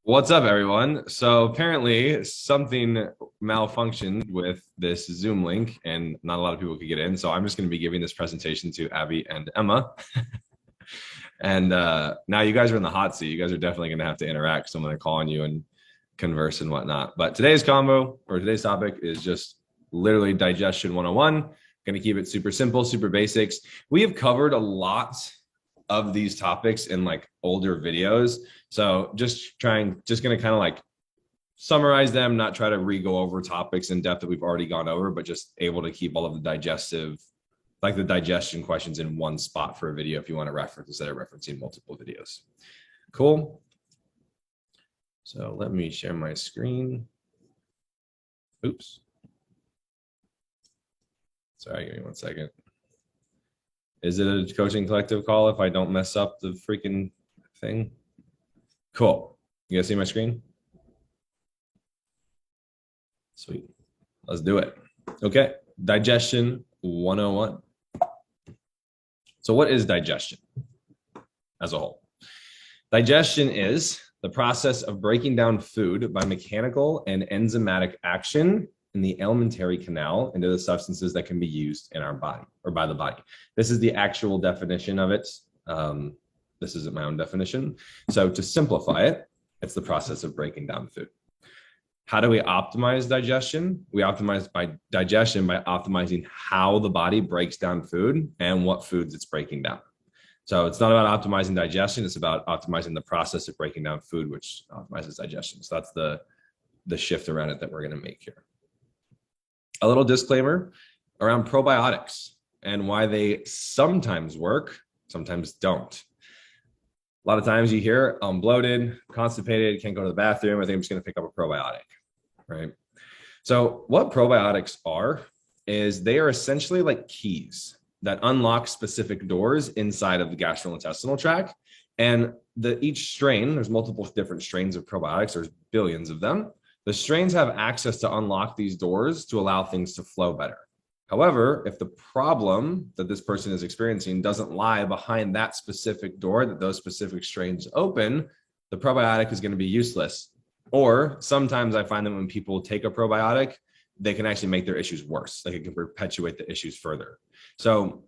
What's up, everyone? So apparently something malfunctioned with this Zoom link and not a lot of people could get in. So I'm just going to be giving this presentation to Abby and Emma. And now you guys are in the hot seat. You guys are definitely going to have to interact. So I'm going to call on you and converse and whatnot. But today's topic is just literally digestion 101. Going to keep it super simple, super basics. We have covered a lot of these topics in like older videos. So just going to kind of like summarize them, not try to re-go over topics in depth that we've already gone over, but just able to keep all of the digestion questions in one spot for a video if you want to reference instead of referencing multiple videos. Cool. So let me share my screen. Oops. Sorry, give me 1 second. Is it a coaching collective call if I don't mess up the freaking thing? Cool. You guys see my screen? Sweet. Let's do it. Okay. Digestion 101. So what is digestion as a whole? Digestion is the process of breaking down food by mechanical and enzymatic action in the alimentary canal into the substances that can be used in our body or by the body. This is the actual definition of it. This isn't my own definition. So to simplify it, it's the process of breaking down food. How do we optimize digestion? We optimize digestion by optimizing how the body breaks down food and what foods it's breaking down. So it's not about optimizing digestion, it's about optimizing the process of breaking down food, which optimizes digestion. So that's the shift around it that we're going to make here. A little disclaimer around probiotics and why they sometimes work, sometimes don't. A lot of times you hear, I'm bloated, constipated, can't go to the bathroom, I think I'm just going to pick up a probiotic, right? So what probiotics are is they are essentially like keys that unlock specific doors inside of the gastrointestinal tract. And each strain, there's multiple different strains of probiotics, there's billions of them. The strains have access to unlock these doors to allow things to flow better. However, if the problem that this person is experiencing doesn't lie behind that specific door that those specific strains open, the probiotic is going to be useless. Or sometimes I find that when people take a probiotic, they can actually make their issues worse. Like it can perpetuate the issues further. So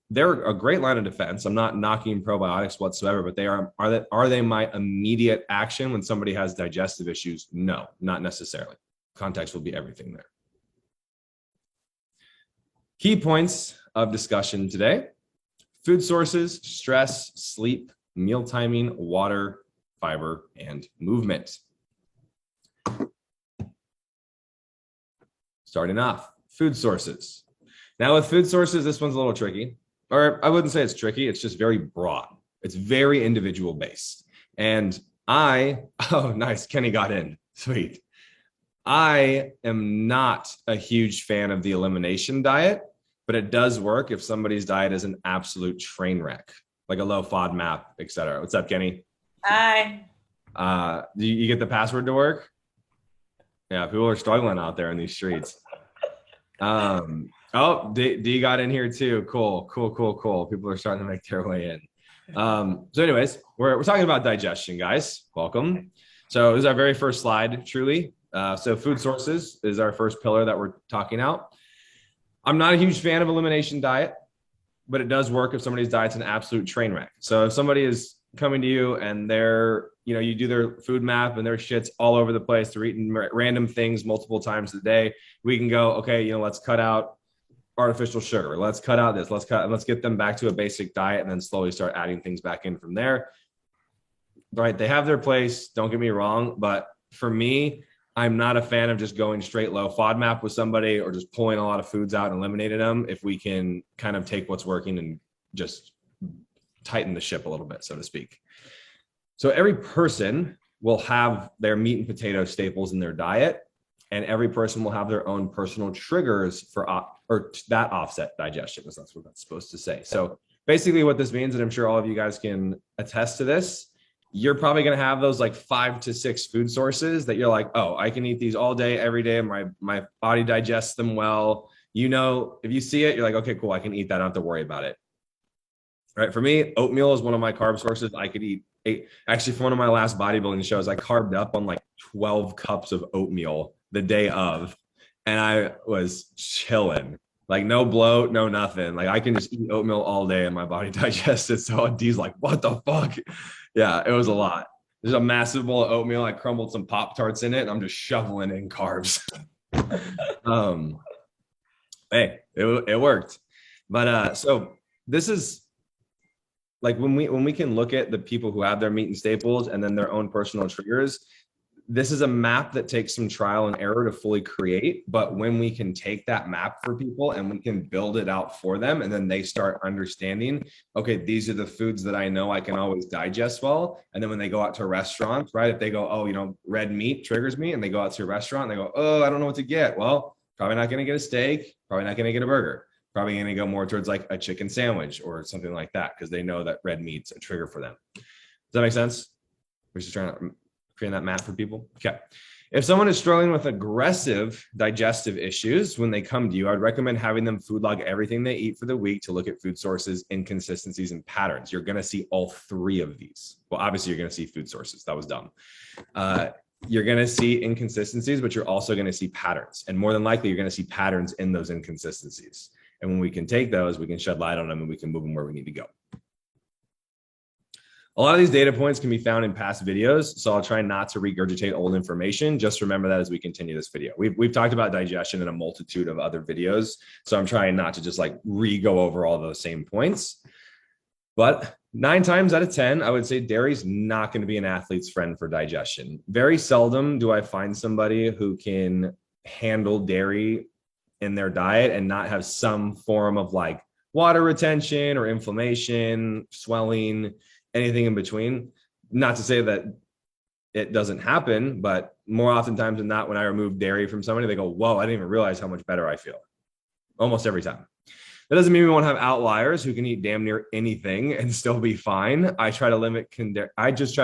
they're a great line of defense. I'm not knocking probiotics whatsoever, but are they my immediate action when somebody has digestive issues? No, not necessarily. Context will be everything there. Key points of discussion today: food sources, stress, sleep, meal timing, water, fiber, and movement. Starting off, food sources. Now with food sources, this one's a little tricky. Or I wouldn't say it's tricky, it's just very broad. It's very individual based. And oh, nice, Kenny got in, sweet. I am not a huge fan of the elimination diet, but it does work if somebody's diet is an absolute train wreck, like a low FODMAP, etc. What's up, Kenny? Hi. Do you get the password to work? Yeah, people are struggling out there in these streets. Oh, D got in here too. Cool. People are starting to make their way in. So anyways, we're talking about digestion, guys. Welcome. So this is our very first slide, truly. So food sources is our first pillar that we're talking out. I'm not a huge fan of elimination diet, but it does work if somebody's diet's an absolute train wreck. So if somebody is coming to you and you do their food map and their shit's all over the place, they're eating random things multiple times a day, we can go, okay, let's cut out artificial sugar. Let's cut out this. Let's get them back to a basic diet and then slowly start adding things back in from there. Right? They have their place. Don't get me wrong. But for me, I'm not a fan of just going straight low FODMAP with somebody or just pulling a lot of foods out and eliminating them. If we can kind of take what's working and just tighten the ship a little bit, so to speak. So every person will have their meat and potato staples in their diet, and every person will have their own personal triggers for that offset digestion, as that's what that's supposed to say. So basically what this means, and I'm sure all of you guys can attest to this, you're probably going to have those like 5 to 6 food sources that you're like, oh, I can eat these all day, every day. My body digests them well. If you see it, you're like, okay, cool, I can eat that. I don't have to worry about it. Right? For me, oatmeal is one of my carb sources I could eat Actually, for one of my last bodybuilding shows, I carved up on like 12 cups of oatmeal the day of, and I was chilling. Like no bloat, no nothing. Like I can just eat oatmeal all day and my body digests it. So D's like, what the fuck? Yeah, it was a lot. There's a massive bowl of oatmeal. I crumbled some Pop Tarts in it, and I'm just shoveling in carbs. um, hey, it worked. But so this is like when we can look at the people who have their meat and staples and then their own personal triggers. This is a map that takes some trial and error to fully create, but when we can take that map for people and we can build it out for them, and then they start understanding, okay, these are the foods that I know I can always digest well. And then when they go out to restaurants, right, if they go, oh, you know, red meat triggers me, and they go out to a restaurant and they go, oh, I don't know what to get. Well, probably not going to get a steak, probably not going to get a burger, probably going to go more towards like a chicken sandwich or something like that, because they know that red meat's a trigger for them. Does that make sense? We're just trying to create that map for people. Okay. If someone is struggling with aggressive digestive issues when they come to you, I'd recommend having them food log everything they eat for the week to look at food sources, inconsistencies, and patterns. You're going to see all three of these. Well, obviously, you're going to see food sources. That was dumb. You're going to see inconsistencies, but you're also going to see patterns. And more than likely, you're going to see patterns in those inconsistencies. And when we can take those, we can shed light on them and we can move them where we need to go. A lot of these data points can be found in past videos, so I'll try not to regurgitate old information. Just remember that as we continue this video. We've talked about digestion in a multitude of other videos, so I'm trying not to just like re-go over all those same points. But 9 times out of 10, I would say dairy's not going to be an athlete's friend for digestion. Very seldom do I find somebody who can handle dairy in their diet and not have some form of like water retention or inflammation, swelling, anything in between. Not to say that it doesn't happen, but more oftentimes than not, when I remove dairy from somebody, they go, whoa, I didn't even realize how much better I feel. Almost every time. That doesn't mean we won't have outliers who can eat damn near anything and still be fine. I just try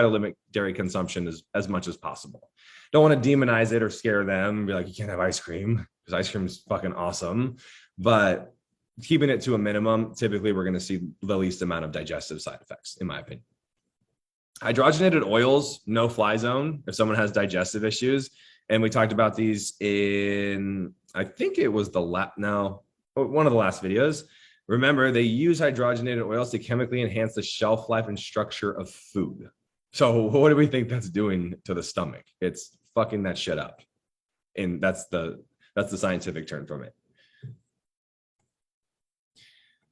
to limit dairy consumption as much as possible. Don't want to demonize it or scare them and be like, you can't have ice cream, because ice cream is fucking awesome. But keeping it to a minimum, typically we're going to see the least amount of digestive side effects, in my opinion. Hydrogenated oils, no fly zone if someone has digestive issues. And we talked about these in, I think it was one of the last videos. Remember, they use hydrogenated oils to chemically enhance the shelf life and structure of food. So what do we think that's doing to the stomach? It's fucking that shit up. And that's the scientific term from it.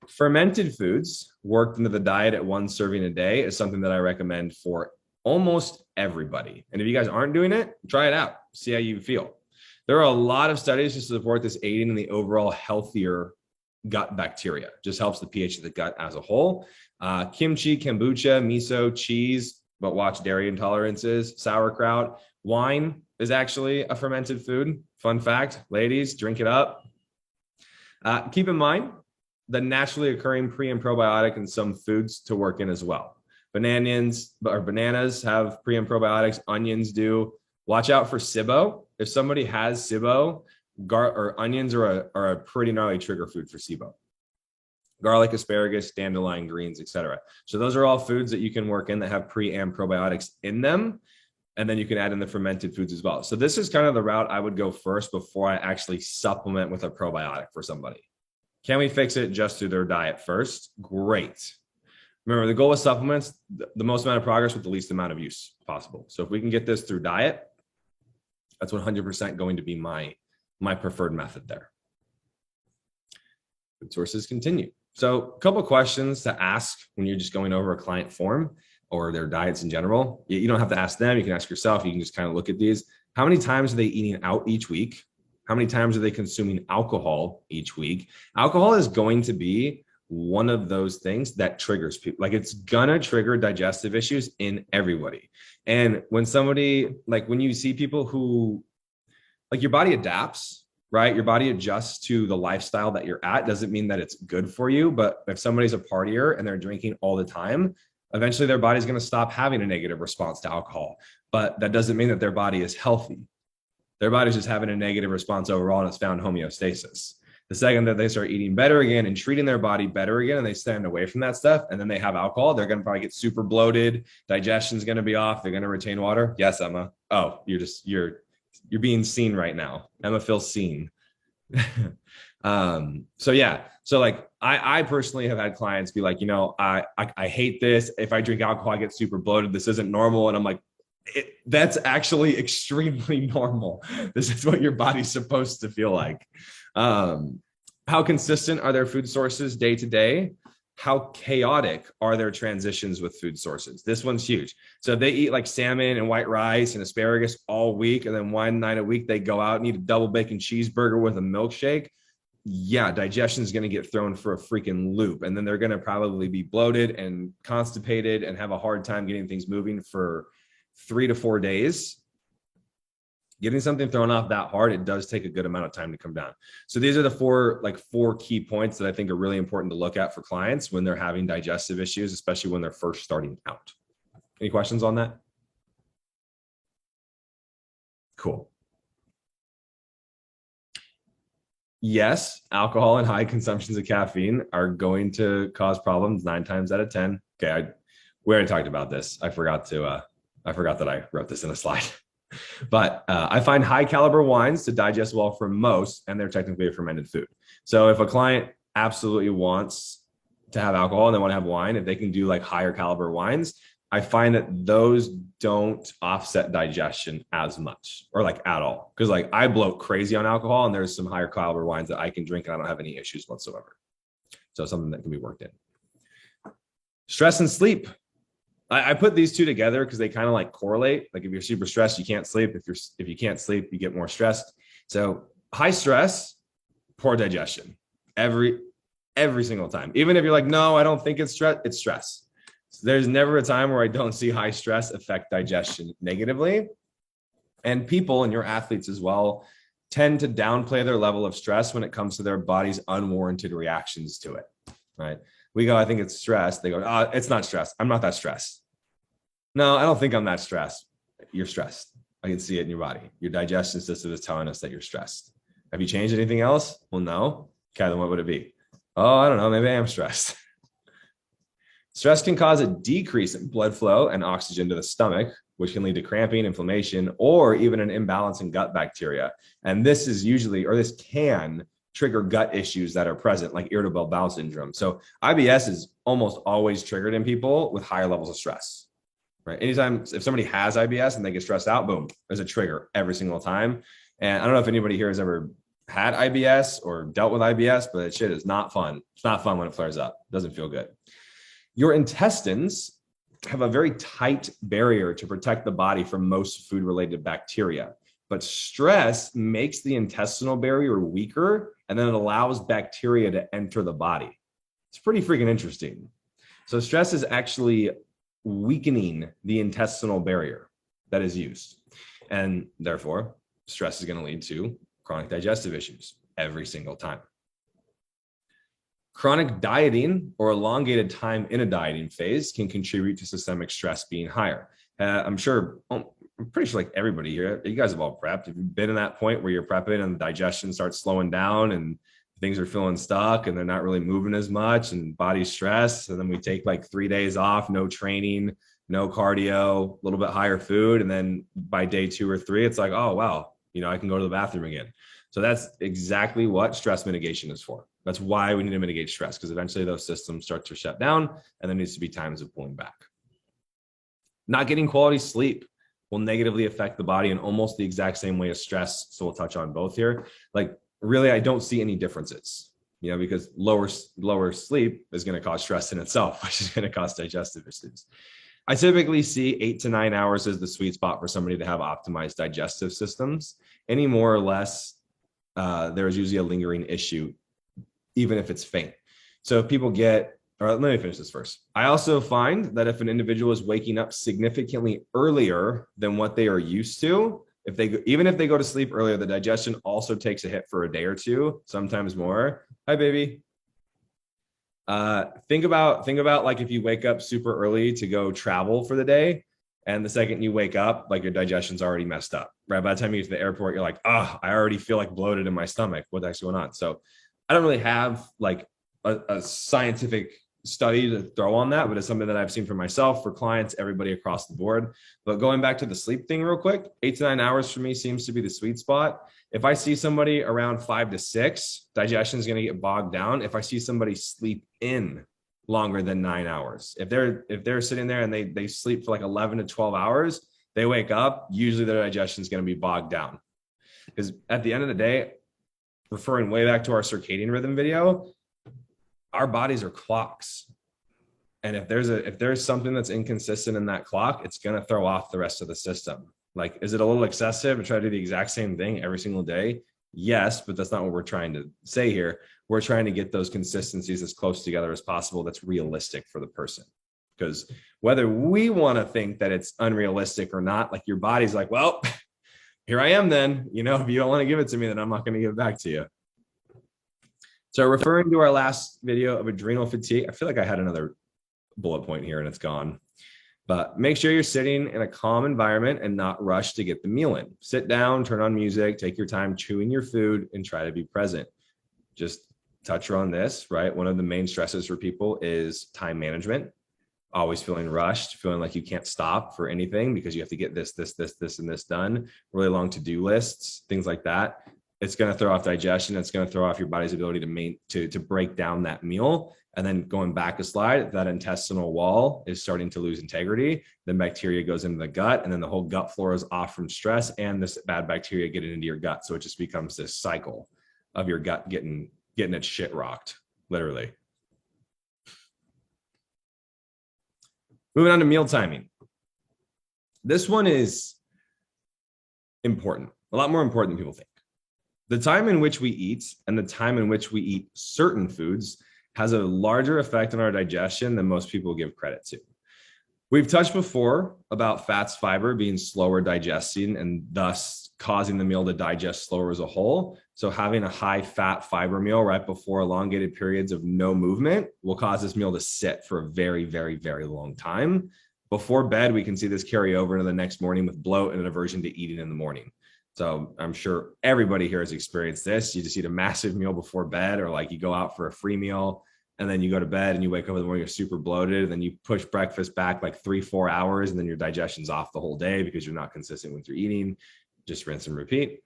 Fermented foods worked into the diet at 1 serving a day is something that I recommend for almost everybody. And if you guys aren't doing it, try it out. See how you feel. There are a lot of studies to support this aiding in the overall healthier gut bacteria. Just helps the pH of the gut as a whole. Kimchi, kombucha, miso, cheese, but watch dairy intolerances, sauerkraut. Wine is actually a fermented food. Fun fact, ladies, drink it up. Keep in mind, the naturally occurring pre and probiotic in some foods to work in as well. Bananas have pre and probiotics. Onions do. Watch out for SIBO. If somebody has SIBO, onions are a pretty gnarly trigger food for SIBO. Garlic, asparagus, dandelion greens, etc. So those are all foods that you can work in that have pre and probiotics in them. And then you can add in the fermented foods as well. So this is kind of the route I would go first before I actually supplement with a probiotic for somebody. Can we fix it just through their diet first? Great. Remember, the goal with supplements, the most amount of progress with the least amount of use possible. So if we can get this through diet, that's 100% going to be my preferred method there. Food sources continue. So a couple of questions to ask when you're just going over a client form or their diets in general. You don't have to ask them. You can ask yourself. You can just kind of look at these. How many times are they eating out each week? How many times are they consuming alcohol each week? Alcohol is going to be one of those things that triggers people. Like it's gonna trigger digestive issues in everybody. And when you see people who, like your body adapts, right? Your body adjusts to the lifestyle that you're at. Doesn't mean that it's good for you, but if somebody's a partier and they're drinking all the time, eventually their body's gonna stop having a negative response to alcohol. But that doesn't mean that their body is healthy. Their body's just having a negative response overall and it's found homeostasis. The second that they start eating better again and treating their body better again, and they stand away from that stuff, and then they have alcohol, they're going to probably get super bloated. Digestion's going to be off. They're going to retain water. Yes, Emma. Oh, you're being seen right now. Emma feels seen. So yeah, so like I personally have had clients be like, I hate this. If I drink alcohol, I get super bloated. This isn't normal. And I'm like, that's actually extremely normal. This is what your body's supposed to feel like. How consistent are their food sources day to day? How chaotic are their transitions with food sources? This one's huge. So if they eat like salmon and white rice and asparagus all week, and then one night a week they go out and eat a double bacon cheeseburger with a milkshake, yeah, digestion is going to get thrown for a freaking loop. And then they're going to probably be bloated and constipated and have a hard time getting things moving for 3 to 4 days. Getting something thrown off that hard, it does take a good amount of time to come down. So these are the four key points that I think are really important to look at for clients when they're having digestive issues, especially when they're first starting out. Any questions on that? Cool. Yes, alcohol and high consumptions of caffeine are going to cause problems 9 times out of 10. Okay, we already talked about this. I forgot that I wrote this in a slide. But I find high caliber wines to digest well for most, and they're technically a fermented food. So if a client absolutely wants to have alcohol and they want to have wine, if they can do like higher caliber wines, I find that those don't offset digestion as much or like at all. Because like I bloat crazy on alcohol, and there's some higher caliber wines that I can drink and I don't have any issues whatsoever. So something that can be worked in. Stress and sleep. I put these two together because they kind of like correlate. Like if you're super stressed, you can't sleep. If you can't sleep, you get more stressed. So high stress, poor digestion every single time. Even if you're like, no, I don't think it's stress, it's stress. So there's never a time where I don't see high stress affect digestion negatively. And people, and your athletes as well, tend to downplay their level of stress when it comes to their body's unwarranted reactions to it, right? We go, I think it's stress. They go, oh, it's not stress. I'm not that stressed. No, I don't think I'm that stressed. You're stressed. I can see it in your body. Your digestion system is telling us that you're stressed. Have you changed anything else? Well, no. Okay, then what would it be? Oh, I don't know. Maybe I am stressed. Stress can cause a decrease in blood flow and oxygen to the stomach, which can lead to cramping, inflammation, or even an imbalance in gut bacteria. And this can trigger gut issues that are present, like irritable bowel syndrome. So IBS is almost always triggered in people with higher levels of stress, right? Anytime if somebody has IBS and they get stressed out, boom, there's a trigger every single time. And I don't know if anybody here has ever had IBS or dealt with IBS, but shit is not fun. It's not fun when it flares up. It doesn't feel good. Your intestines have a very tight barrier to protect the body from most food-related bacteria. But stress makes the intestinal barrier weaker, and then it allows bacteria to enter the body. It's pretty freaking interesting. So stress is actually weakening the intestinal barrier that is used. And therefore, stress is going to lead to chronic digestive issues every single time. Chronic dieting or elongated time in a dieting phase can contribute to systemic stress being higher. I'm pretty sure like everybody here, you guys have all prepped. If you've been in that point where you're prepping and the digestion starts slowing down and things are feeling stuck and they're not really moving as much and body's stressed. And then we take like 3 days off, no training, no cardio, a little bit higher food. And then by day 2 or 3, it's like, oh, wow, I can go to the bathroom again. So that's exactly what stress mitigation is for. That's why we need to mitigate stress, because eventually those systems start to shut down and there needs to be times of pulling back. Not getting quality sleep will negatively affect the body in almost the exact same way as stress. So we'll touch on both here. Like really, I don't see any differences, because lower sleep is going to cause stress in itself, which is going to cause digestive issues. I typically see 8 to 9 hours as the sweet spot for somebody to have optimized digestive systems. Any more or less, there is usually a lingering issue, even if it's faint. So if people let me finish this first. I also find that if an individual is waking up significantly earlier than what they are used to, even if they go to sleep earlier, the digestion also takes a hit for a day or two, sometimes more. Hi, baby. Think about like if you wake up super early to go travel for the day, and the second you wake up, like your digestion's already messed up, right? By the time you get to the airport, you're like, I already feel like bloated in my stomach. What the heck's going on? So I don't really have like a scientific study to throw on that, but it's something that I've seen for myself, for clients, everybody across the board. But going back to the sleep thing real quick, 8 to 9 hours for me seems to be the sweet spot. If I see somebody around 5 to 6, digestion is going to get bogged down. If I see somebody sleep in longer than 9 hours, if they're sitting there and they sleep for like 11 to 12 hours, they wake up, usually their digestion is going to be bogged down. Because at the end of the day, referring way back to our circadian rhythm video, our bodies are clocks. And if there's something that's inconsistent in that clock, it's going to throw off the rest of the system. Like, is it a little excessive to try to do the exact same thing every single day? Yes, but that's not what we're trying to say here. We're trying to get those consistencies as close together as possible that's realistic for the person. Because whether we want to think that it's unrealistic or not, like your body's like, well, here I am then. You know, if you don't want to give it to me, then I'm not going to give it back to you. So referring to our last video of adrenal fatigue, I feel like I had another bullet point here and it's gone. But make sure you're sitting in a calm environment and not rush to get the meal in. Sit down, turn on music, take your time chewing your food, and try to be present. Just touch on this, right? One of the main stresses for people is time management. Always feeling rushed, feeling like you can't stop for anything because you have to get this, and this done. Really long to-do lists, things like that. It's going to throw off digestion. It's going to throw off your body's ability to break down that meal. And then going back a slide, that intestinal wall is starting to lose integrity. Then bacteria goes into the gut, and then the whole gut flora is off from stress and this bad bacteria getting into your gut. So it just becomes this cycle of your gut getting its shit rocked, literally. Moving on to meal timing. This one is important, a lot more important than people think. The time in which we eat and the time in which we eat certain foods has a larger effect on our digestion than most people give credit to. We've touched before about fats, fiber being slower digesting and thus causing the meal to digest slower as a whole. So having a high fat fiber meal right before elongated periods of no movement will cause this meal to sit for a very, very, very long time. Before bed, we can see this carry over into the next morning with bloat and an aversion to eating in the morning. So I'm sure everybody here has experienced this. You just eat a massive meal before bed, or like you go out for a free meal and then you go to bed and you wake up in the morning, you're super bloated, and then you push breakfast back like 3-4 hours, and then your digestion's off the whole day because you're not consistent with your eating. Just rinse and repeat.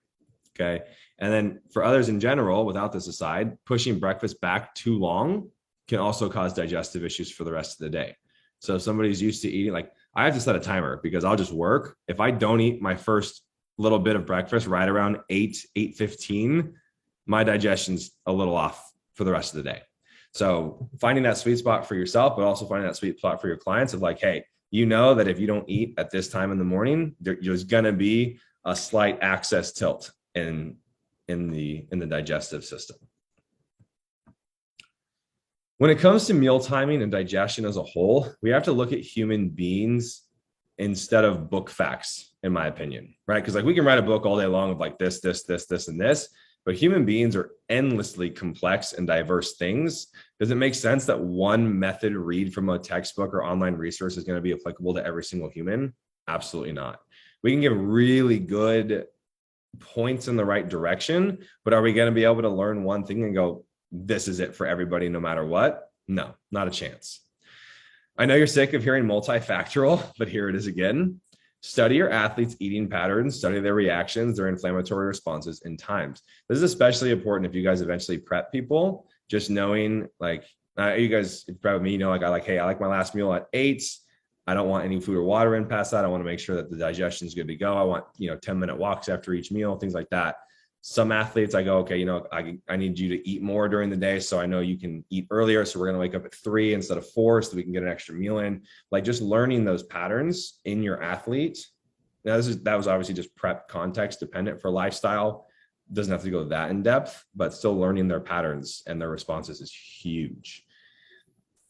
Okay. And then for others in general, without this aside, pushing breakfast back too long can also cause digestive issues for the rest of the day. So if somebody's used to eating, like I have to set a timer because I'll just work. If I don't eat my first little bit of breakfast right around 8:15, my digestion's a little off for the rest of the day. So finding that sweet spot for yourself, but also finding that sweet spot for your clients of like, hey, you know that if you don't eat at this time in the morning, there's going to be a slight access tilt in the digestive system. When it comes to meal timing and digestion as a whole, we have to look at human beings instead of book facts, in my opinion, right? Because like we can write a book all day long of like this, and this, but human beings are endlessly complex and diverse things. Does it make sense that one method read from a textbook or online resource is going to be applicable to every single human? Absolutely not. We can give really good points in the right direction, but are we going to be able to learn one thing and go, this is it for everybody no matter what? No, not a chance. I know you're sick of hearing multifactorial, but here it is again. Study your athletes' eating patterns, study their reactions, their inflammatory responses, and times. This is especially important if you guys eventually prep people, just knowing like, you guys, if prep with me, you know, like I like my last meal at 8. I don't want any food or water in past that. I want to make sure that the digestion is good to go. I want, 10-minute walks after each meal, things like that. Some athletes, I go, okay, I need you to eat more during the day. So I know you can eat earlier. So we're going to wake up at 3 instead of 4 so we can get an extra meal in. Like just learning those patterns in your athlete. Now that was obviously just prep context dependent. For lifestyle. Doesn't have to go that in depth, but still learning their patterns and their responses is huge.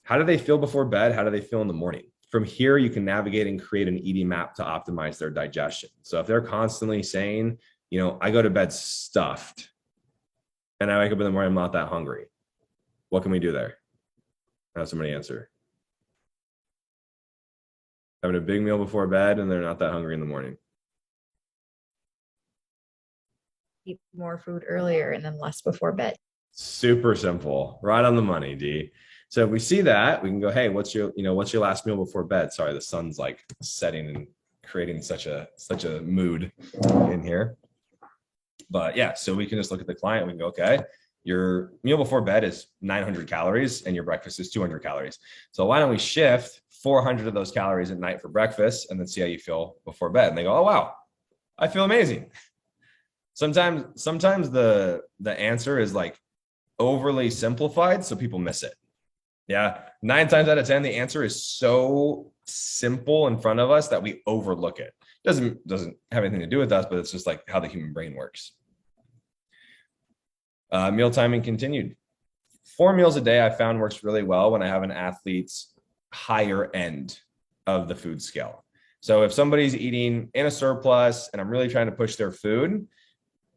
How do they feel before bed? How do they feel in the morning? From here, you can navigate and create an eating map to optimize their digestion. So if they're constantly saying, I go to bed stuffed and I wake up in the morning, I'm not that hungry. What can we do there? Have somebody answer. Having a big meal before bed and they're not that hungry in the morning. Eat more food earlier and then less before bed. Super simple, right on the money, D. So if we see that, we can go, hey, what's your last meal before bed? Sorry, the sun's like setting and creating such a mood in here. But yeah, so we can just look at the client. We can go, okay, your meal before bed is 900 calories and your breakfast is 200 calories. So why don't we shift 400 of those calories at night for breakfast and then see how you feel before bed? And they go, oh, wow, I feel amazing. Sometimes the answer is like overly simplified, so people miss it. Yeah, 9 times out of 10, the answer is so simple in front of us that we overlook it. Doesn't have anything to do with us, but it's just like how the human brain works. Meal timing continued. 4 meals a day I found works really well when I have an athlete's higher end of the food scale. So if somebody's eating in a surplus and I'm really trying to push their food,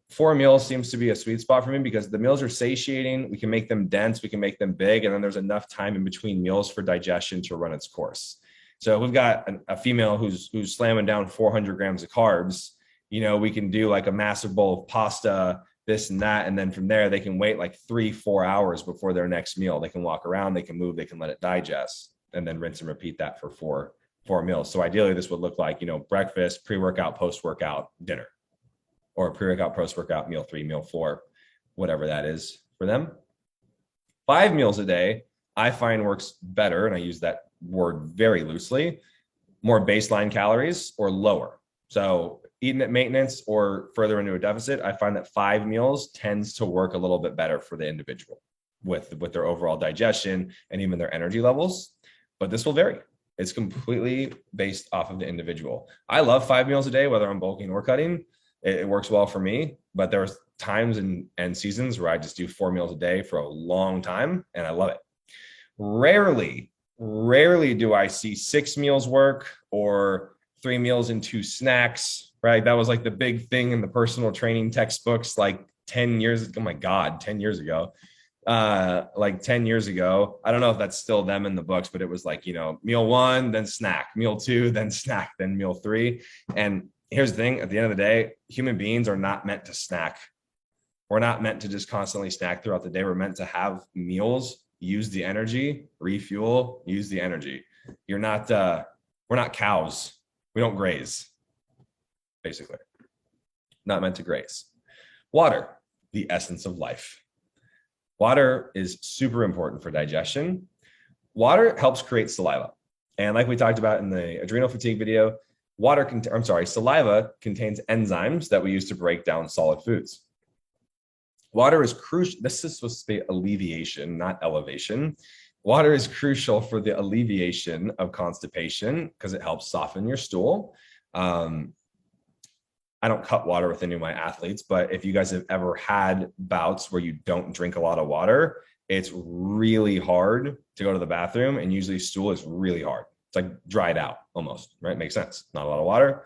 4 meals seems to be a sweet spot for me because the meals are satiating. We can make them dense, we can make them big, and then there's enough time in between meals for digestion to run its course. So if we've got a female who's slamming down 400 grams of carbs, we can do like a massive bowl of pasta, this and that, and then from there they can wait like 3-4 hours before their next meal. They can walk around, they can move, they can let it digest, and then rinse and repeat that for four meals. So ideally, this would look like breakfast, pre-workout, post-workout, dinner, or pre-workout, post-workout, meal 3, meal 4, whatever that is for them. 5 meals a day, I find works better, and I use that word very loosely, more baseline calories or lower. So eating at maintenance or further into a deficit, I find that 5 meals tends to work a little bit better for the individual with their overall digestion and even their energy levels. But this will vary. It's completely based off of the individual. I love 5 meals a day, whether I'm bulking or cutting. It works well for me, but there's times and seasons where I just do 4 meals a day for a long time, and I love it. Rarely do I see 6 meals work or 3 meals and 2 snacks, right? That was like the big thing in the personal training textbooks like 10 years. Oh my God, 10 years ago. Like 10 years ago. I don't know if that's still them in the books, but it was like, meal 1, then snack, meal 2, then snack, then meal 3. And here's the thing, at the end of the day, human beings are not meant to snack. We're not meant to just constantly snack throughout the day. We're meant to have meals, use the energy, refuel, use the energy. We're not cows. We don't graze, basically. Not meant to graze. Water, the essence of life. Water is super important for digestion. Water helps create saliva. And like we talked about in the adrenal fatigue video, saliva contains enzymes that we use to break down solid foods. Water is crucial. This is supposed to be alleviation, not elevation. Water is crucial for the alleviation of constipation because it helps soften your stool. I don't cut water with any of my athletes, but if you guys have ever had bouts where you don't drink a lot of water, it's really hard to go to the bathroom, and usually stool is really hard. It's like dried out almost, right? Makes sense. Not a lot of water,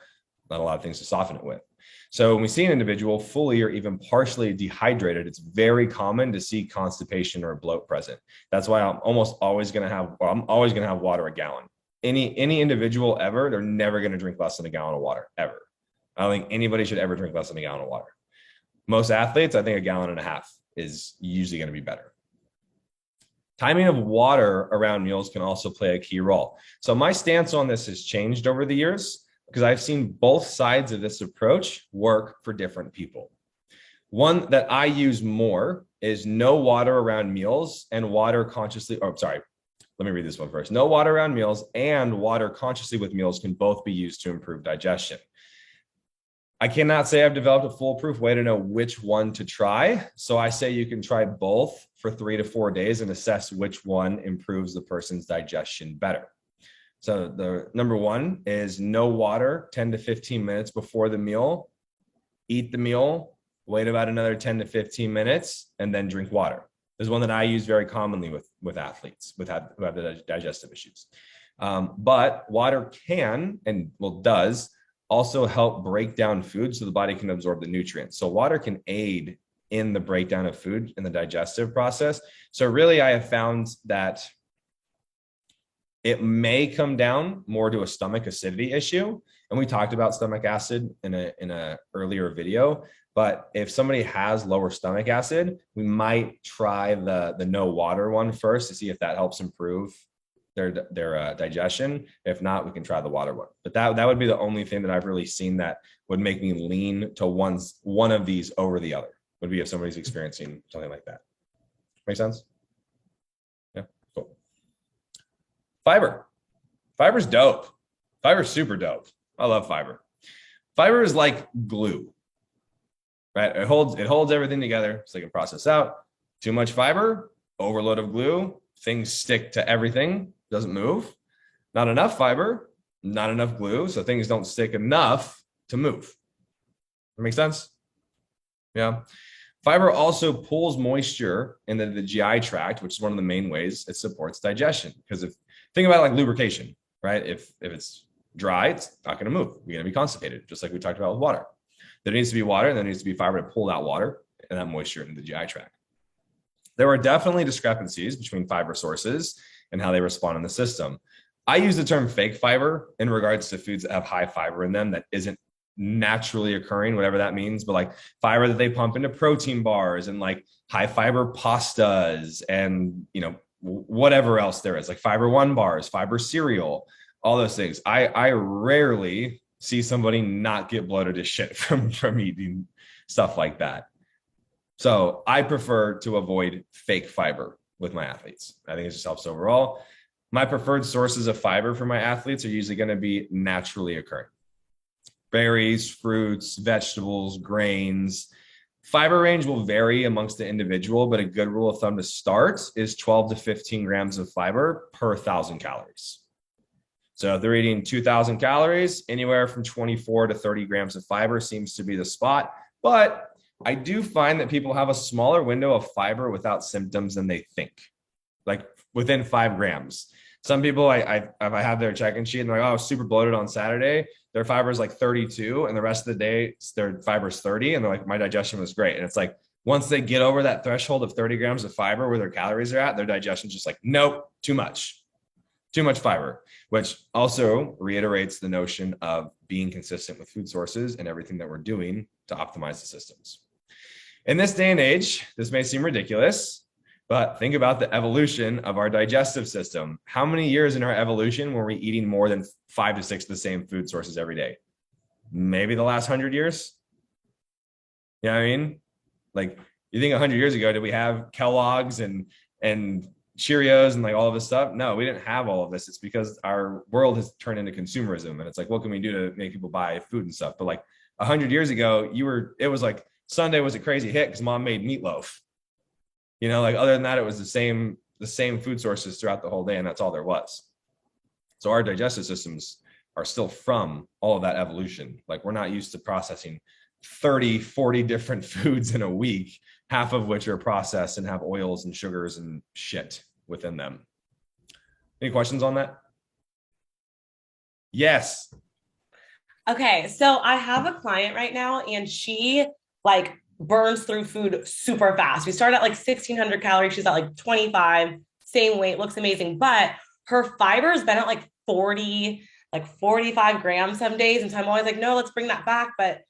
not a lot of things to soften it with. So when we see an individual fully or even partially dehydrated, it's very common to see constipation or bloat present. That's why I'm always going to have water a gallon. Any individual ever, they're never going to drink less than a gallon of water ever. I don't think anybody should ever drink less than a gallon of water. Most athletes, I think 1.5 gallons is usually going to be better. Timing of water around meals can also play a key role. So my stance on this has changed over the years because I've seen both sides of this approach work for different people. One that I use more is no water around meals and water consciously, let me read this one first. No water around meals and water consciously with meals can both be used to improve digestion. I cannot say I've developed a foolproof way to know which one to try. So I say you can try both for 3 to 4 days and assess which one improves the person's digestion better. So the number 1 is no water 10 to 15 minutes before the meal. Eat the meal, wait about another 10 to 15 minutes, and then drink water. There's one that I use very commonly with athletes who have the digestive issues. But water can, and does, also help break down food so the body can absorb the nutrients. So water can aid in the breakdown of food in the digestive process. So really, I have found that It may come down more to a stomach acidity issue. And we talked about stomach acid in a earlier video. But if somebody has lower stomach acid, we might try the no water one first to see if that helps improve their digestion. If not, we can try the water one. But that would be the only thing that I've really seen that would make me lean to one of these over the other, would be if somebody's experiencing something like that. Make sense? Yeah, cool. Fiber. Fiber's dope. Fiber's super dope. I love fiber. Fiber is like glue, right? It holds everything together so they can process out. Too much fiber, overload of glue, things stick to everything, doesn't move. Not enough fiber, not enough glue, so things don't stick enough to move. That makes sense? Yeah. Fiber also pulls moisture into the GI tract, which is one of the main ways it supports digestion. Because think about it like lubrication, right? If it's dry, it's not going to move. You're going to be constipated, just like we talked about with water. There needs to be water, and there needs to be fiber to pull that water and that moisture into the GI tract. There are definitely discrepancies between fiber sources and how they respond in the system. I use the term fake fiber in regards to foods that have high fiber in them that isn't naturally occurring, whatever that means, but like fiber that they pump into protein bars and like high fiber pastas and, you know, whatever else there is, like fiber one bars, fiber cereal, all those things. I rarely see somebody not get bloated as shit from eating stuff like that. So I prefer to avoid fake fiber with my athletes. I think it just helps overall. My preferred sources of fiber for my athletes are usually going to be naturally occurring. Berries, fruits, vegetables, grains. Fiber range will vary amongst the individual, but a good rule of thumb to start is 12 to 15 grams of fiber per 1,000 calories. So if they're eating 2,000 calories, anywhere from 24 to 30 grams of fiber seems to be the spot. But I do find that people have a smaller window of fiber without symptoms than they think, like within 5 grams. Some people, I have their check-in sheet and they're like, oh, I was super bloated on Saturday. Their fiber is like 32 and the rest of the day, their fiber is 30. And they're like, my digestion was great. And it's like, once they get over that threshold of 30 grams of fiber where their calories are at, their digestion's just like, nope, too much fiber, which also reiterates the notion of being consistent with food sources and everything that we're doing to optimize the systems. In this day and age, this may seem ridiculous, but think about the evolution of our digestive system. How many years in our evolution were we eating more than 5 to 6 of the same food sources every day? Maybe the last 100 years. You know what I mean? Like, you think 100 years ago, did we have Kellogg's and Cheerios and like all of this stuff? No, we didn't have all of this. It's because our world has turned into consumerism, and it's like, what can we do to make people buy food and stuff? But like 100 years ago, it was like Sunday was a crazy hit because mom made meatloaf. You know, like other than that, it was the same food sources throughout the whole day, and that's all there was. So our digestive systems are still from all of that evolution. Like, we're not used to processing 30, 40 different foods in a week, half of which are processed and have oils and sugars and shit within them. Any questions on that? Yes. Okay, so I have a client right now and she like burns through food super fast. We started at like 1,600 calories. She's at like 25, same weight, looks amazing. But her fiber has been at like 40, like 45 grams some days. And so I'm always like, no, let's bring that back. But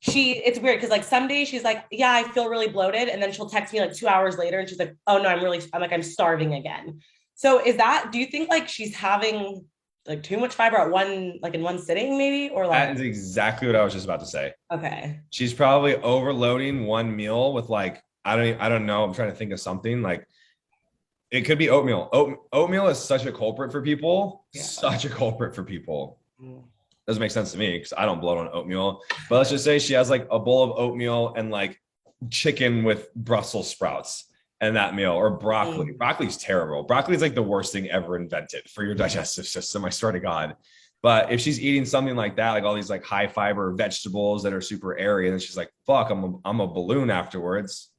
it's weird because like some days she's like, yeah, I feel really bloated. And then she'll text me like 2 hours later and she's like, oh no, I'm starving again. So do you think like she's having like too much fiber at in one sitting maybe? Or like, that is exactly what I was just about to say. Okay. She's probably overloading one meal with like, I don't know. I'm trying to think of something like, it could be oatmeal. Oatmeal is such a culprit for people. Yeah. Such a culprit for people. Doesn't make sense to me because I don't bloat on oatmeal. But let's just say she has like a bowl of oatmeal and like chicken with Brussels sprouts and that meal, or broccoli. Broccoli's terrible. Broccoli is like the worst thing ever invented for your digestive system, I swear to God. But if she's eating something like that, like all these like high fiber vegetables that are super airy, and then she's like, fuck, I'm a balloon afterwards.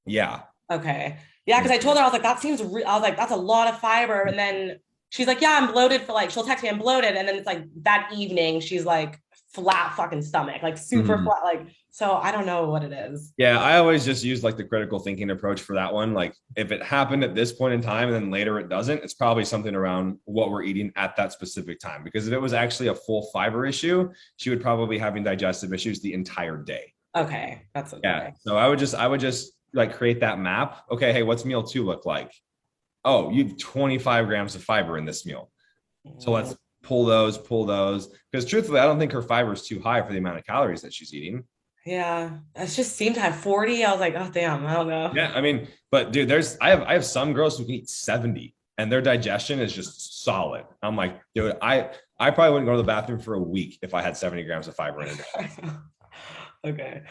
Yeah. Okay. Yeah, because I told her, I was like, that's a lot of fiber. And then she's like, yeah, I'm bloated for like, she'll text me, I'm bloated. And then it's like that evening, she's like flat fucking stomach, like super flat. Like, so I don't know what it is. Yeah, I always just use like the critical thinking approach for that one. Like if it happened at this point in time and then later it doesn't, it's probably something around what we're eating at that specific time. Because if it was actually a full fiber issue, she would probably be having digestive issues the entire day. Okay, that's okay. Yeah. So I would just like create that map. Okay, hey, what's meal 2 look like? Oh, you have 25 grams of fiber in this meal. So let's pull those. Because truthfully, I don't think her fiber is too high for the amount of calories that she's eating. Yeah, it just seemed to have 40. I was like, oh damn, I don't know. Yeah, I mean, but dude, I have some girls who can eat 70 and their digestion is just solid. I'm like, dude, I probably wouldn't go to the bathroom for a week if I had 70 grams of fiber in it. Okay,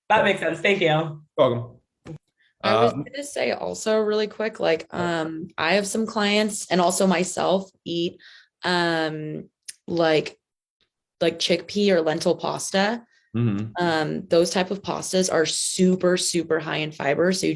that makes sense. Thank you. Welcome. I was gonna say also really quick, like I have some clients and also myself eat like chickpea or lentil pasta. Those type of pastas are super, super high in fiber. So you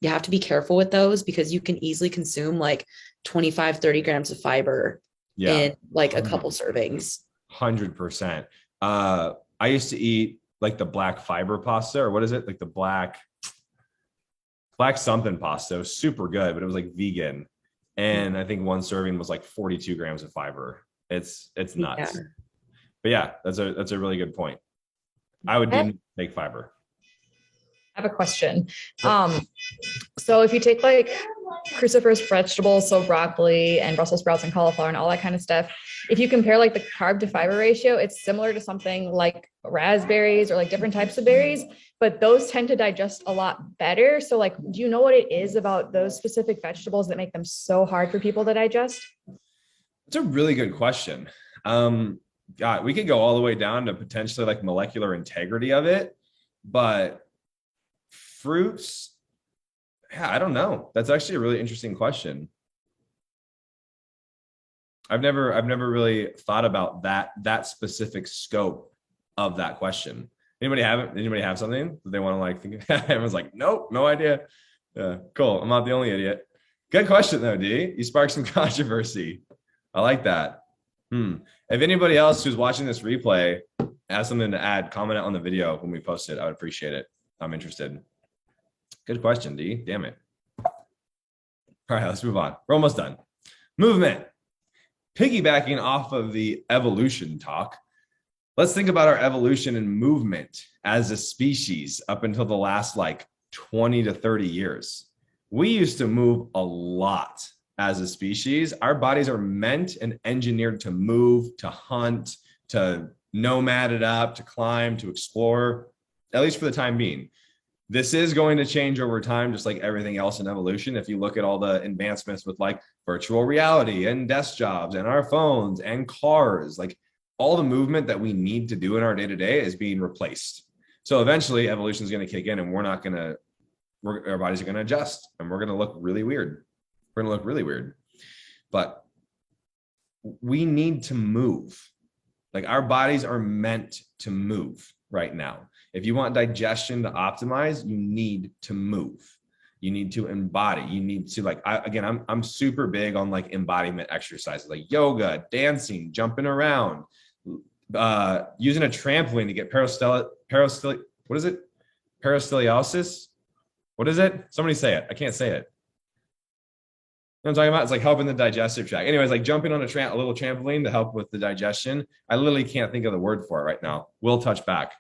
have to be careful with those because you can easily consume like 25, 30 grams of fiber in like a couple servings. 100%. I used to eat like the black fiber pasta, or what is it? Like the black something pasta. It was super good, but it was like vegan. And I think one serving was like 42 grams of fiber. It's nuts. Yeah. But yeah, that's a really good point. I would do take fiber. I have a question. So if you take like cruciferous vegetables, so broccoli and Brussels sprouts and cauliflower and all that kind of stuff, if you compare like the carb to fiber ratio, it's similar to something like raspberries or like different types of berries, but those tend to digest a lot better. So like, do you know what it is about those specific vegetables that make them so hard for people to digest? It's a really good question. God, we could go all the way down to potentially like molecular integrity of it, but fruits, yeah, I don't know. That's actually a really interesting question. I've never really thought about that specific scope of that question. Anybody have something that they want to like think of? Everyone's like, nope, no idea. Yeah, cool. I'm not the only idiot. Good question though, D. You sparked some controversy. I like that. If anybody else who's watching this replay has something to add, comment it on the video when we post it. I would appreciate it. I'm interested. Good question, D. Damn it. All right, let's move on. We're almost done. Movement. Piggybacking off of the evolution talk, let's think about our evolution and movement as a species up until the last like 20 to 30 years. We used to move a lot as a species. Our bodies are meant and engineered to move, to hunt, to nomad it up, to climb, to explore, at least for the time being. This is going to change over time, just like everything else in evolution. If you look at all the advancements with like virtual reality and desk jobs and our phones and cars, like all the movement that we need to do in our day-to-day is being replaced. So eventually evolution is going to kick in and our bodies are going to adjust and we're going to look really weird. We're going to look really weird, but we need to move. Like our bodies are meant to move right now. If you want digestion to optimize, you need to move. You need to embody. You need to like, I'm super big on like embodiment exercises, like yoga, dancing, jumping around, using a trampoline to get peristaliosis. What is it? Somebody say it. I can't say it. You know what I'm talking about? It's like helping the digestive tract. Anyways, like jumping on a little trampoline to help with the digestion. I literally can't think of the word for it right now. We'll touch back.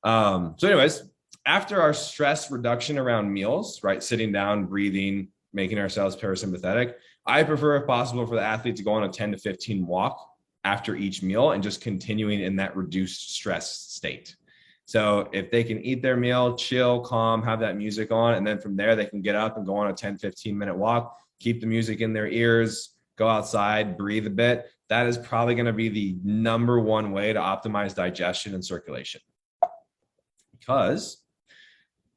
So anyways, after our stress reduction around meals, right? Sitting down, breathing, making ourselves parasympathetic. I prefer if possible for the athlete to go on a 10 to 15 walk after each meal and just continuing in that reduced stress state. So if they can eat their meal, chill, calm, have that music on, and then from there they can get up and go on a 10, 15 minute walk. Keep the music in their ears, go outside, breathe a bit. That is probably going to be the number one way to optimize digestion and circulation. Because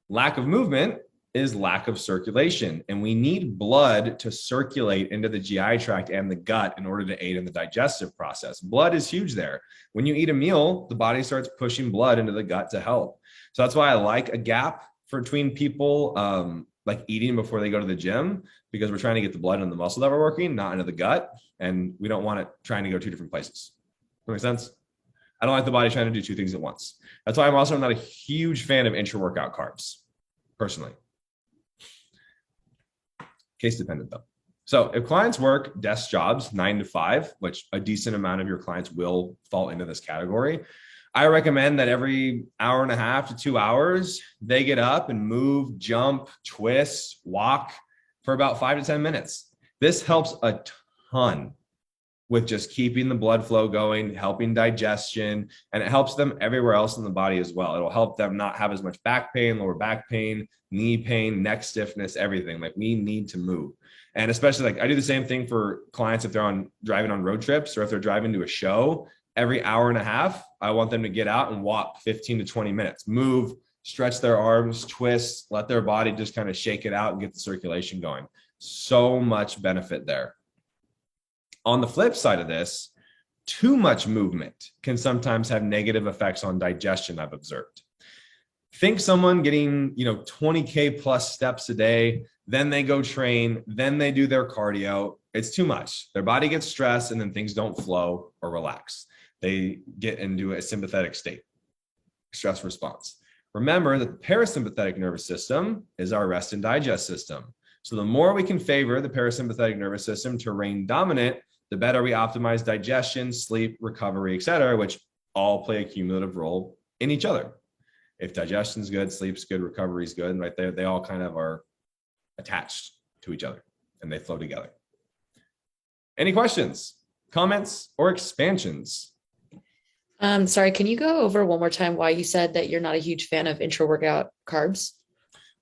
lack of movement is lack of circulation. And we need blood to circulate into the GI tract and the gut in order to aid in the digestive process. Blood is huge there. When you eat a meal, the body starts pushing blood into the gut to help. So that's why I like a gap between people like eating before they go to the gym, because we're trying to get the blood in the muscle that we're working, not into the gut. And we don't want it trying to go two different places. That make sense? I don't like the body trying to do two things at once. That's why I'm also not a huge fan of intra-workout carbs, personally. Case dependent though. So if clients work desk jobs 9 to 5, which a decent amount of your clients will fall into this category, I recommend that every hour and a half to 2 hours, they get up and move, jump, twist, walk for about 5 to 10 minutes. This helps a ton with just keeping the blood flow going, helping digestion, and it helps them everywhere else in the body as well. It'll help them not have as much back pain, lower back pain, knee pain, neck stiffness, everything. Like we need to move. And especially like I do the same thing for clients if they're driving on road trips or if they're driving to a show. Every hour and a half, I want them to get out and walk 15 to 20 minutes, move, stretch their arms, twist, let their body just kind of shake it out and get the circulation going. So much benefit there. On the flip side of this, too much movement can sometimes have negative effects on digestion, I've observed. Think someone getting, 20K plus steps a day, then they go train, then they do their cardio. It's too much. Their body gets stressed and then things don't flow or relax. They get into a sympathetic state, stress response. Remember that the parasympathetic nervous system is our rest and digest system. So the more we can favor the parasympathetic nervous system to reign dominant, the better we optimize digestion, sleep, recovery, et cetera, which all play a cumulative role in each other. If digestion's good, sleep's good, recovery's good, right there, they all kind of are attached to each other and they flow together. Any questions, comments, or expansions? Sorry, can you go over one more time why you said that you're not a huge fan of intra-workout carbs?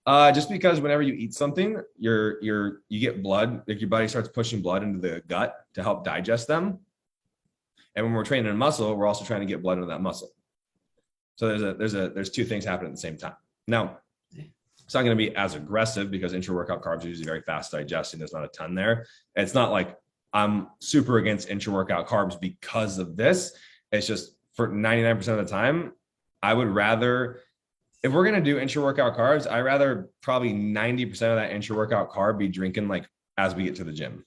Just because whenever you eat something, you get blood, like your body starts pushing blood into the gut to help digest them. And when we're training a muscle, we're also trying to get blood into that muscle. So there's two things happening at the same time. Now, it's not going to be as aggressive because intra-workout carbs are usually very fast digesting. There's not a ton there. It's not like I'm super against intra-workout carbs because of this. It's just for 99% of the time, I would rather, if we're going to do intra-workout carbs, I'd rather probably 90% of that intra-workout carb be drinking like as we get to the gym.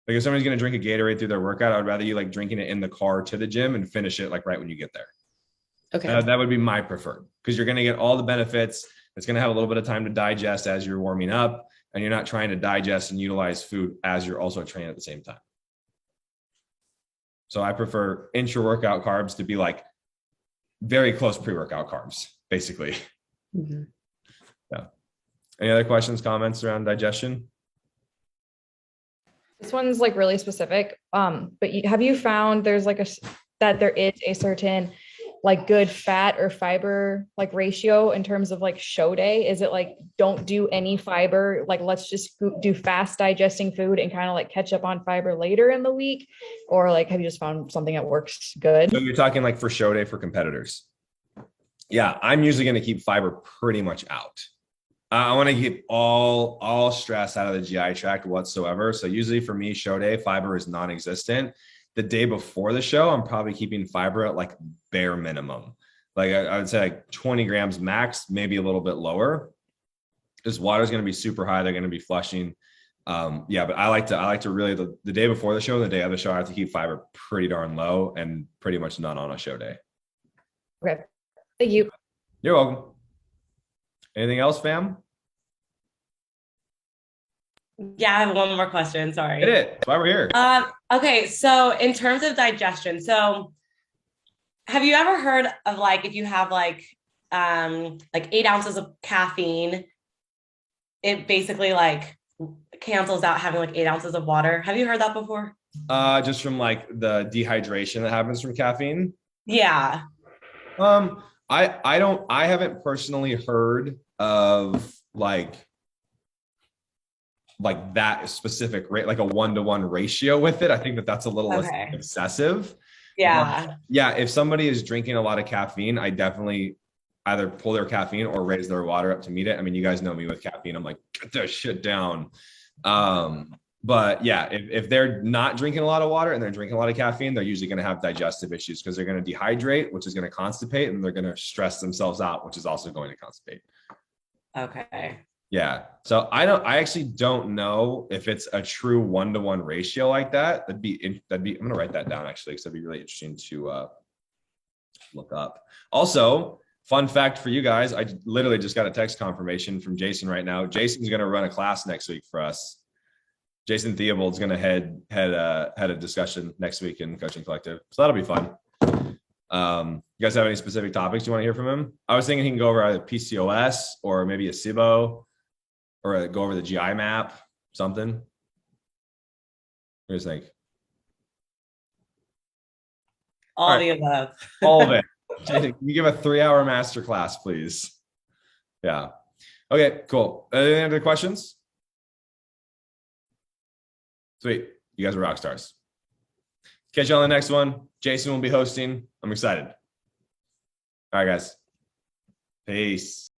Like if somebody's going to drink a Gatorade through their workout, I'd rather you like drinking it in the car to the gym and finish it like right when you get there. Okay. That would be my preferred because you're going to get all the benefits. It's going to have a little bit of time to digest as you're warming up and you're not trying to digest and utilize food as you're also training at the same time. So I prefer intra-workout carbs to be like very close pre-workout carbs, basically. Mm-hmm. Yeah. Any other questions, comments around digestion? This one's like really specific. But have you found there's like that there is a certain like good fat or fiber like ratio in terms of like show day? Is it like don't do any fiber, like let's just do fast digesting food and kind of like catch up on fiber later in the week? Or like have you just found something that works good? So you're talking like for show day for competitors? Yeah, I'm usually going to keep fiber pretty much out. I want to keep all stress out of the GI tract whatsoever. So usually for me, show day, fiber is non-existent. The day before the show, I'm probably keeping fiber at like bare minimum. Like I would say like 20 grams max, maybe a little bit lower. This water is going to be super high. They're going to be flushing. Yeah, but I like to really the day before the show and the day of the show, I have to keep fiber pretty darn low and pretty much none on a show day. Okay. Thank you. You're welcome. Anything else, fam? Yeah, I have one more question. Sorry. Hit it. That's why we're here. Okay, so in terms of digestion, so have you ever heard of like if you have like 8 ounces of caffeine, it basically like cancels out having like 8 ounces of water? Have you heard that before? Just from like the dehydration that happens from caffeine. Yeah. I haven't personally heard of like that specific rate, like a 1-to-1 ratio with it. I think that's a little excessive. Yeah. Yeah. If somebody is drinking a lot of caffeine, I definitely either pull their caffeine or raise their water up to meet it. I mean, you guys know me with caffeine. I'm like, get that shit down. But yeah, if they're not drinking a lot of water and they're drinking a lot of caffeine, they're usually going to have digestive issues because they're going to dehydrate, which is going to constipate, and they're going to stress themselves out, which is also going to constipate. Okay. Yeah. So I actually don't know if it's a true 1-to-1 ratio like that. I'm going to write that down actually, because that'd be really interesting to look up. Also, fun fact for you guys, I literally just got a text confirmation from Jason right now. Jason's going to run a class next week for us. Jason Theobald's going to head a discussion next week in Coaching Collective. So that'll be fun. You guys have any specific topics you want to hear from him? I was thinking he can go over either PCOS or maybe a SIBO or go over the GI map, something. What do you think? All the above. All of it. Jason, can you give a 3-hour masterclass, please? Yeah. Okay, cool. Any other questions? Sweet. You guys are rock stars. Catch you on the next one. Jason will be hosting. I'm excited. All right, guys. Peace.